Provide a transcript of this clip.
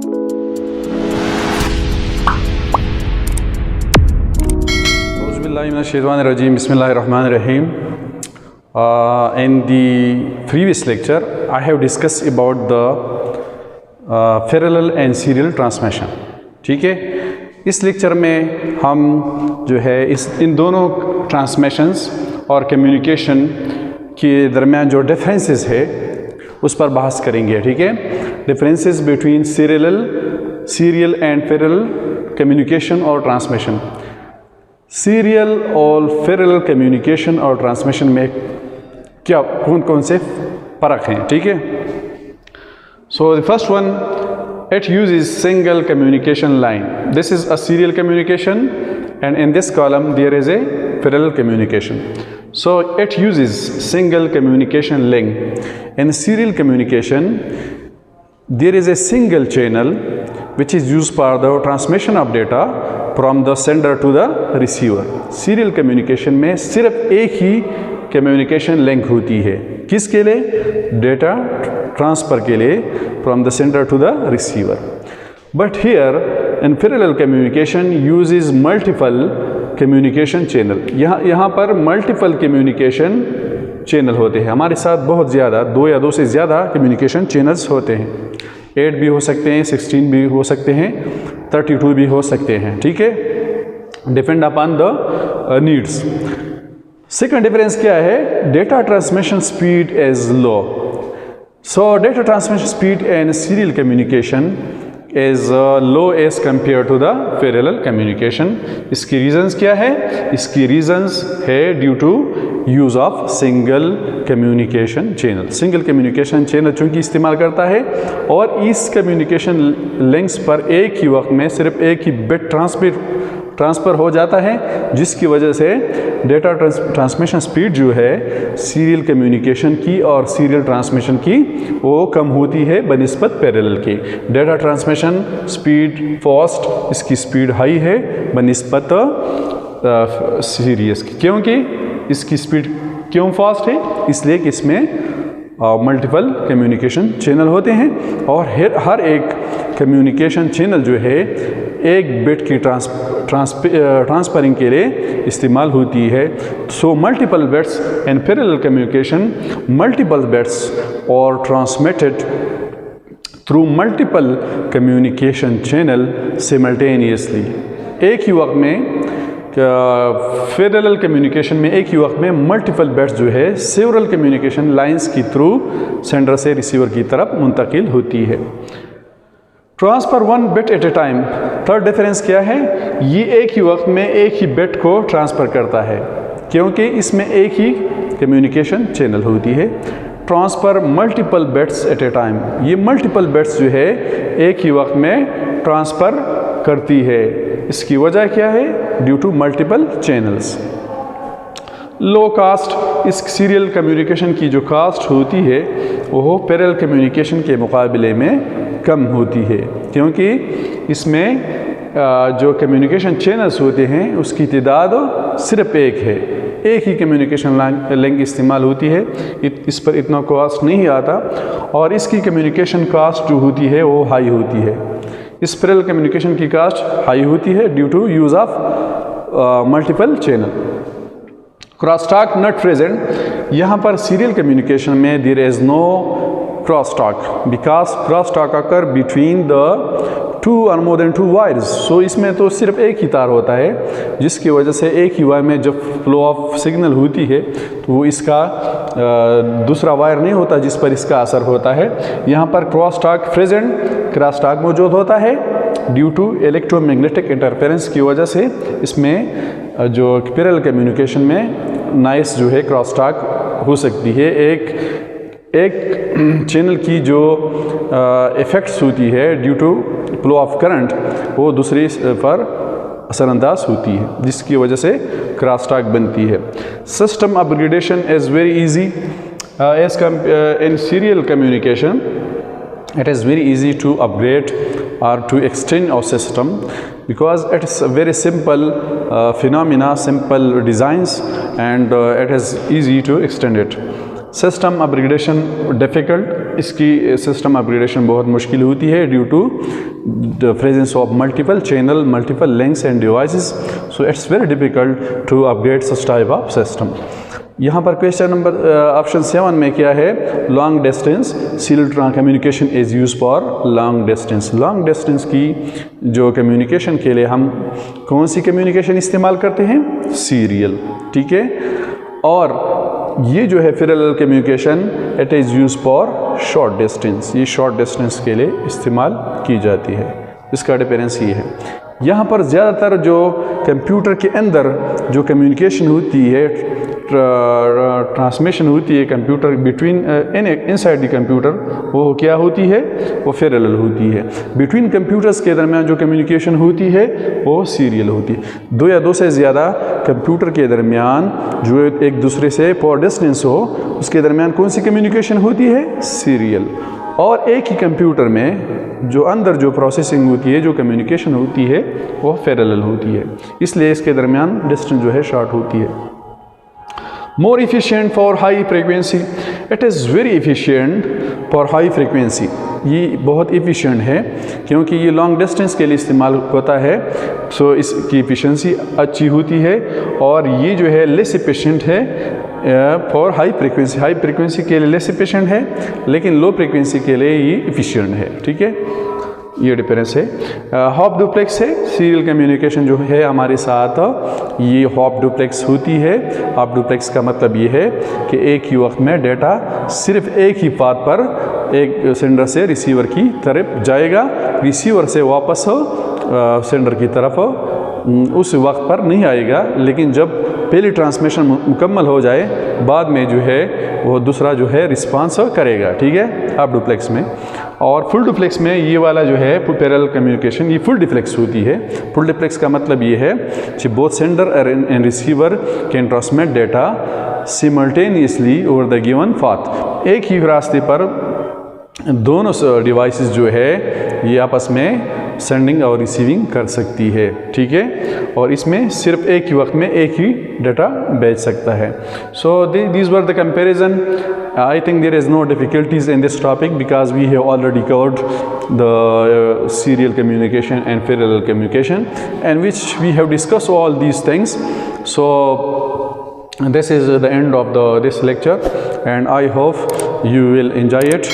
Bismillahirrahmanirrahim. Bismillahirrahmanirrahim. In the previous lecture, I have discussed about the parallel and serial transmission. ठीक है, इस lecture में हम जो है इन दोनों ट्रांसमिशंस और कम्युनिकेशन के दरमियान जो डिफरेंसेस है उस पर बहस करेंगे. ठीक है, differences between serial and parallel communication और ट्रांसमिशन. सीरियल और पैरेलल कम्युनिकेशन और ट्रांसमिशन में क्या कौन कौन से फ़र्क हैं. ठीक है, so the first one, it uses single communication line. This is a serial communication, and in this column there is a parallel communication. So it uses single communication link. In serial communication there is a single channel which is used for the transmission of data from the sender to the receiver. Serial communication में सिर्फ एक ही communication link होती है. किसके लिए? Data transfer के लिए from the sender to the receiver. But here in parallel communication uses multiple communication channel. यहाँ पर multiple communication channel होते हैं. हमारे साथ बहुत ज़्यादा 2 या 2 से ज़्यादा communication channels होते हैं. 8 भी हो सकते हैं, 16 भी हो सकते हैं, 32 भी हो सकते हैं. ठीक है, depend upon the needs. Second difference क्या है? Data transmission speed is low. So data transmission speed in serial communication is low as compared to the parallel communication. इसकी reasons क्या है? इसकी reasons है due to use of single communication channel. Single communication channel चूँकि इस्तेमाल करता है और इस communication links पर एक ही वक्त में सिर्फ एक ही bit ट्रांसफ़र हो जाता है, जिसकी वजह से डेटा ट्रांसमिशन स्पीड जो है सीरियल कम्युनिकेशन की और सीरियल ट्रांसमिशन की वो कम होती है बनिस्बत पैरेलल की. डेटा ट्रांसमिशन स्पीड फास्ट, इसकी स्पीड हाई है बनिस्बत सीरियस की. क्योंकि इसकी स्पीड क्यों फास्ट है? इसलिए कि इसमें मल्टीपल कम्युनिकेशन चैनल होते हैं और हर एक कम्युनिकेशन चैनल जो है एक बिट की ट्रांसफरिंग के लिए इस्तेमाल होती है. So multiple bits in parallel communication, multiple bits और transmitted through multiple communication channel simultaneously. एक ही वक्त में पैरेलल कम्युनिकेशन में एक ही वक्त में मल्टीपल बिट्स जो है सेवरल कम्युनिकेशन लाइंस की थ्रू सेंडर से रिसीवर की तरफ मुंतकिल होती है. Transfer 1 bit at a time. Third difference क्या है? ये एक ही वक्त में एक ही बिट को ट्रांसफ़र करता है क्योंकि इसमें एक ही कम्युनिकेशन चैनल होती है. Transfer multiple bits at a time. ये मल्टीपल बिट्स जो है एक ही वक्त में ट्रांसफ़र करती है. इसकी वजह क्या है? Due to multiple channels. Low cost. इस सीरियल कम्युनिकेशन की जो कास्ट होती है वो पैरेलल कम्युनिकेशन के मुकाबले में कम होती है क्योंकि इसमें जो कम्युनिकेशन चैनल्स होते हैं उसकी तादाद सिर्फ एक है. एक ही कम्युनिकेशन लिंक इस्तेमाल होती है, इस पर इतना कॉस्ट नहीं आता और इसकी कम्युनिकेशन कास्ट जो होती है वो हाई होती है. इस पैरेलल कम्युनिकेशन की कास्ट हाई होती है due to use of multiple channel. Crosstalk not present. यहाँ पर सीरियल कम्युनिकेशन में there is no crosstalk because crosstalk occur between the 2 or more than 2 wires. So इसमें तो सिर्फ एक ही तार होता है जिसकी वजह से एक ही वायर में जब फ्लो ऑफ सिग्नल होती है तो इसका दूसरा वायर नहीं होता जिस पर इसका असर होता है. यहाँ पर क्रॉसटॉक प्रेजेंट, क्रॉसटॉक मौजूद होता है ड्यू टू इलेक्ट्रोमैग्नेटिक इंटरफेरेंस की वजह से. इसमें जो पैरेलल कम्युनिकेशन में नॉइस जो है क्रॉसटॉक हो सकती है. एक चैनल की जो इफ़ेक्ट्स होती है due to flow of current वो दूसरी पर असरअंदाज होती है जिसकी वजह से क्रॉसटॉक बनती है. System upgradation is very easy as in serial communication. It is very easy to upgrade or to extend our system because it is a very simple phenomena, simple designs, and it is easy to extend it. System upgradation difficult. इसकी system upgradation बहुत मुश्किल होती है due to the presence of multiple channel, multiple links and devices, so it's very difficult to upgrade such type of system. यहाँ पर question number option 7 में क्या है, long distance serial communication is use for long distance. Long distance की जो communication के लिए हम कौन सी कम्युनिकेशन इस्तेमाल करते हैं, सीरियल, ठीक है। और ये जो है parallel communication it is use for short distance, ये शॉर्ट डिस्टेंस के लिए इस्तेमाल की जाती है। इसका डिफरेंस ये है। यहाँ पर ज़्यादातर जो कंप्यूटर के अंदर जो कम्युनिकेशन होती है, ट्रांसमिशन होती है computer between inside the computer, वो क्या होती है, वो पैरेलल होती है। बिटवीन कंप्यूटर्स के दरमियान जो कम्युनिकेशन होती है वो सीरियल होती है। दो या दो से ज़्यादा कंप्यूटर के दरमियान जो एक दूसरे से फॉर डिस्टेंस हो, उसके दरमियान कौन सी कम्युनिकेशन होती है, सीरियल। और एक ही कंप्यूटर में जो अंदर जो प्रोसेसिंग होती है, जो कम्युनिकेशन होती है, वो पैरेलल होती है, इसलिए इसके दरमियान डिस्टेंस जो है शॉर्ट होती है। More efficient for high frequency, it is very efficient for high frequency, ये बहुत एफिशिएंट है क्योंकि ये लॉन्ग डिस्टेंस के लिए इस्तेमाल होता है, सो इसकी एफिशिएंसी अच्छी होती है। और ये जो है लेस एफिशिएंट है for high frequency, high frequency के लिए लेस एफिशिएंट है, लेकिन लो फ्रीक्वेंसी के लिए ये एफिशिएंट है, ठीक है। ये डिफरेंस है। हॉप डुप्लेक्स है, सीरियल कम्युनिकेशन जो है हमारे साथ ये हॉप डुप्लेक्स होती है। हॉप डुप्लेक्स का मतलब ये है कि एक ही वक्त में डेटा सिर्फ एक ही पाथ पर एक सेंडर से रिसीवर की तरफ जाएगा, रिसीवर से वापस सेंडर की तरफ उस वक्त पर नहीं आएगा, लेकिन जब पहली ट्रांसमिशन मुकम्मल हो जाए बाद में जो है वो दूसरा जो है रिस्पांस करेगा, ठीक है, हॉप डुप्लेक्स में। और फुल डुप्लेक्स में ये वाला जो है पैरेलल कम्युनिकेशन, ये फुल डुप्लेक्स होती है। फुल डुप्लेक्स का मतलब ये है कि both sender and receiver can transmit data simultaneously over the given path. एक ही रास्ते पर दोनों डिवाइसेस जो है ये आपस में सेंडिंग और रिसीविंग कर सकती है, ठीक है। और इसमें सिर्फ एक ही वक्त में एक ही डाटा भेज सकता है। सो these were the comparison. I think there is no difficulties in this topic because we have already covered the serial communication and parallel communication, and which we have discussed all these things. So this is the end of this lecture, and I hope you will enjoy it.